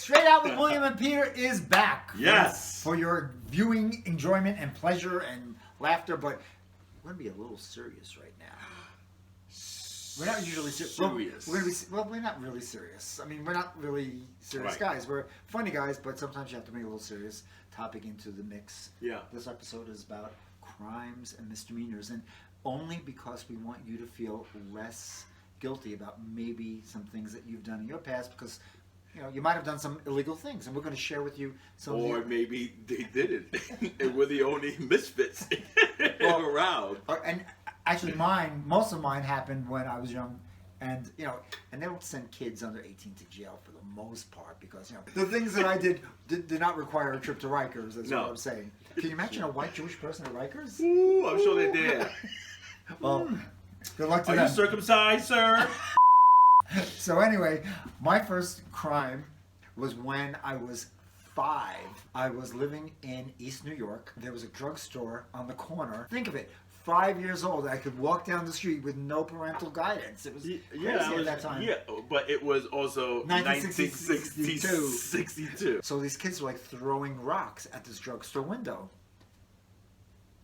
Straight Out with William and Peter is back. Yes. For your viewing enjoyment and pleasure and laughter, but we're going to be a little serious right now. We're not usually serious. We're not really serious. I mean, we're not really serious guys. We're funny guys, but sometimes you have to bring a little serious topic into the mix. Yeah. This episode is about crimes and misdemeanors, and only because we want you to feel less guilty about maybe some things that you've done in your past, because you might have done some illegal things, and we're going to share with you some. Or maybe they didn't, and we're the only misfits around. And actually, most of mine happened when I was young, and and they don't send kids under 18 to jail for the most part, because the things that I did not require a trip to Rikers. That's what I'm saying. Can you imagine a white Jewish person at Rikers? Ooh, I'm sure they did. Well, good luck to them. them. Are you circumcised, sir? So anyway, my first crime was when I was 5. I was living in East New York. There was a drugstore on the corner. Think of it. 5 years old, I could walk down the street with no parental guidance. It was crazy at that time. Yeah, but it was also 1962. So these kids were like throwing rocks at this drugstore window.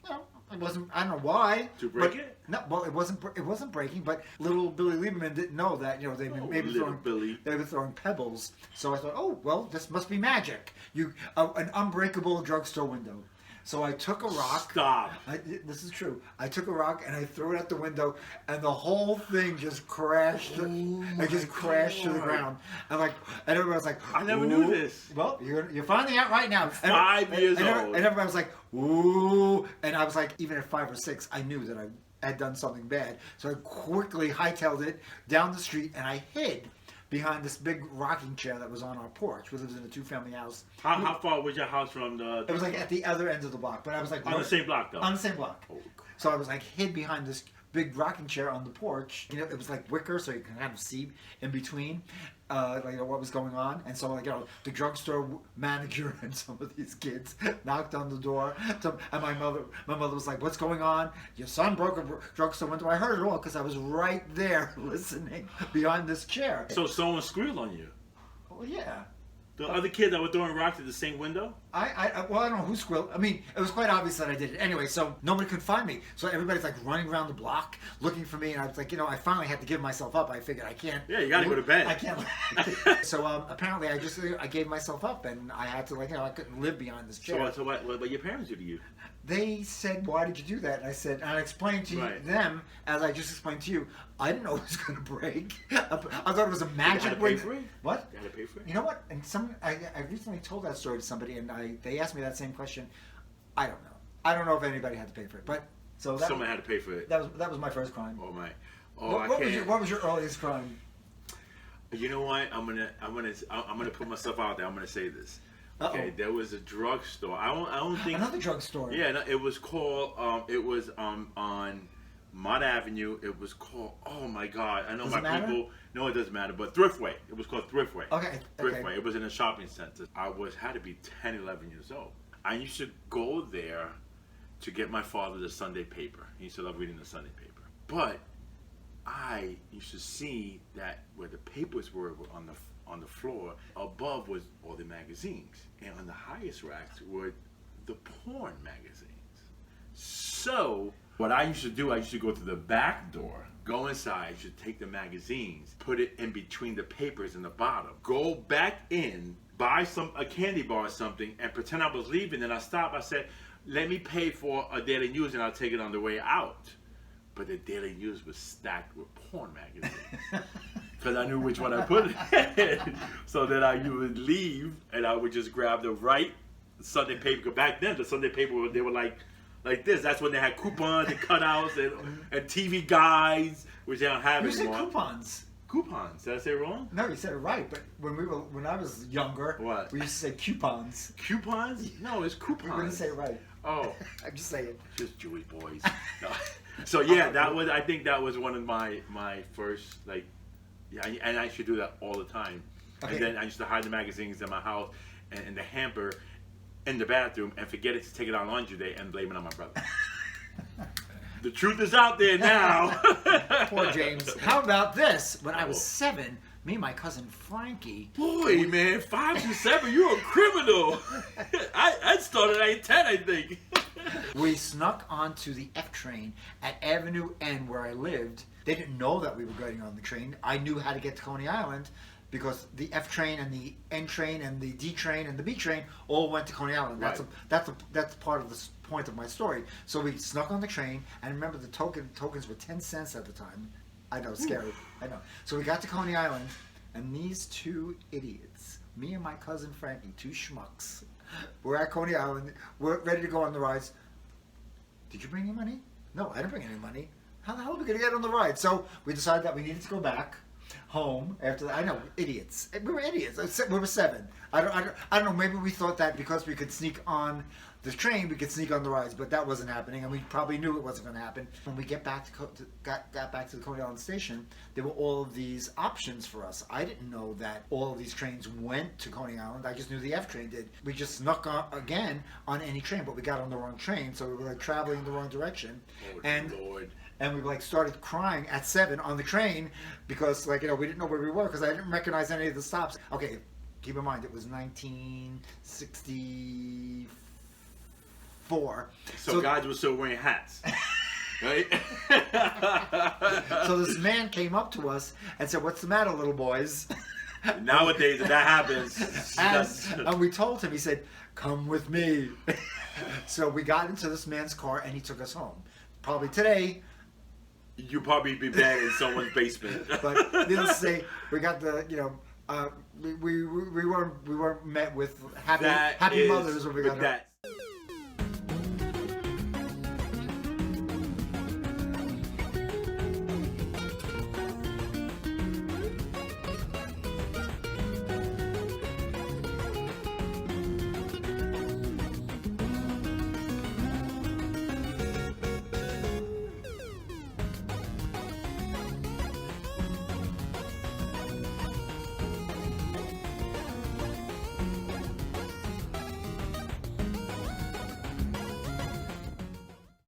Well, it wasn't. I don't know why. To break it? No, well, it wasn't. It wasn't breaking. But little Billy Lieberman didn't know that. They were throwing pebbles. So I thought, oh well, this must be magic. An unbreakable drugstore window. So I took a rock. Stop. This is true. I took a rock and I threw it at the window, and the whole thing just crashed. It just crashed to the ground. And everybody was like, I never knew this. Well, you're finding out right now. 5 years old. And everybody was like, ooh. And I was like, even at 5 or 6, I knew that I had done something bad. So I quickly hightailed it down the street, and I hid behind this big rocking chair that was on our porch. We lived in a 2-family house. How far was your house from the... It was like at the other end of the block, but I was like... On the same block, though? On the same block. Oh, so I was like hid behind this big rocking chair on the porch. It was like wicker, so you can kind of see in between what was going on. And so the drugstore manager and some of these kids knocked on the door. And my mother was like, "What's going on? Your son broke a drugstore window." I heard it all because I was right there listening behind this chair. So someone squealed on you? Well, yeah. The other kids that were throwing rocks at the same window? I don't know who squealed. I mean, it was quite obvious that I did it. Anyway, so nobody could find me. So everybody's like running around the block looking for me. And I was like, I finally had to give myself up. I figured I can't. Yeah, you got to go to bed. I can't. So apparently I gave myself up, and I had to I couldn't live behind this chair. So what your parents do to you? They said, "Why did you do that?" And I said, and I explained to them, as I just explained to you, I didn't know it was going to break. I thought it was a magic way. What? You had to pay for it? You know what? And I recently told that story to somebody, and they asked me that same question. I don't know. I don't know if anybody had to pay for it, but someone had to pay for it. That was my first crime. Oh my! What was your earliest crime? You know what? I'm gonna put myself out there. I'm gonna say this. Okay, there was a drugstore. I don't think another drugstore. Yeah, no, it was called. It was on Mott Avenue. It was called. Oh my God! I know people. No, it doesn't matter. But Thriftway. It was called Thriftway. Okay. Thriftway. It was in a shopping center. I had to be 10, 11 years old. I used to go there to get my father the Sunday paper. He used to love reading the Sunday paper. But I used to see that where the papers were on the floor, above was all the magazines, and on the highest racks were the porn magazines. So what I used to do, I used to go to the back door, go inside, I used to take the magazines, put it in between the papers in the bottom, go back in, buy a candy bar or something, and pretend I was leaving. Then I stopped. I said, "Let me pay for a Daily News, and I'll take it on the way out." But the Daily News was stacked with porn magazines. Because I knew which one I put in. So then you would leave, and I would just grab the right Sunday paper. Because back then, the Sunday paper, they were like this. That's when they had coupons and cutouts and TV guides, which they don't have anymore. You said coupons. Coupons. Did I say it wrong? No, you said it right. But when I was younger, what? We used to say coupons. Coupons? No, it's coupons. You're going to say it right. Oh. I'm just saying. Just Jewish boys. No. So yeah, I think that was one of my first and I used to do that all the time. Okay. And then I used to hide the magazines in my house and in the hamper in the bathroom and forget it to take it on laundry day and blame it on my brother. The truth is out there now. Poor James. How about this? When I was 7, me and my cousin Frankie. Boy, man, 5 to 7, you're a criminal. I started at 10, I think. We snuck onto the F train at Avenue N where I lived. They didn't know that we were getting on the train. I knew how to get to Coney Island because the F train and the N train and the D train and the B train all went to Coney Island. Right. That's part of the point of my story. So we snuck on the train, and remember the tokens were 10 cents at the time. I know, scary. I know. So we got to Coney Island, and these two idiots, me and my cousin Frankie, two schmucks, we're at Coney Island. We're ready to go on the rides. Did you bring any money? No, I didn't bring any money. How the hell are we going to get on the ride? So we decided that we needed to go back home after that. I know, idiots. We were idiots. We were 7. I don't know. Maybe we thought that because we could sneak on the train, we could sneak on the rides, but that wasn't happening, and we probably knew it wasn't going to happen. When we got back to the Coney Island station, there were all of these options for us. I didn't know that all of these trains went to Coney Island. I just knew the F train did. We just snuck on again on any train, but we got on the wrong train, so we were like traveling in the wrong direction. Oh, and Lord. And we like started crying at 7 on the train because we didn't know where we were because I didn't recognize any of the stops. Okay, keep in mind it was 1964. So guys were still wearing hats. Right? So this man came up to us and said, "What's the matter, little boys?" Nowadays, if that happens, and we told him, he said, "Come with me." So we got into this man's car and he took us home. Probably today, you'd probably be bad in someone's basement. but needless to say, we got the we weren't met with happy mothers when we got home.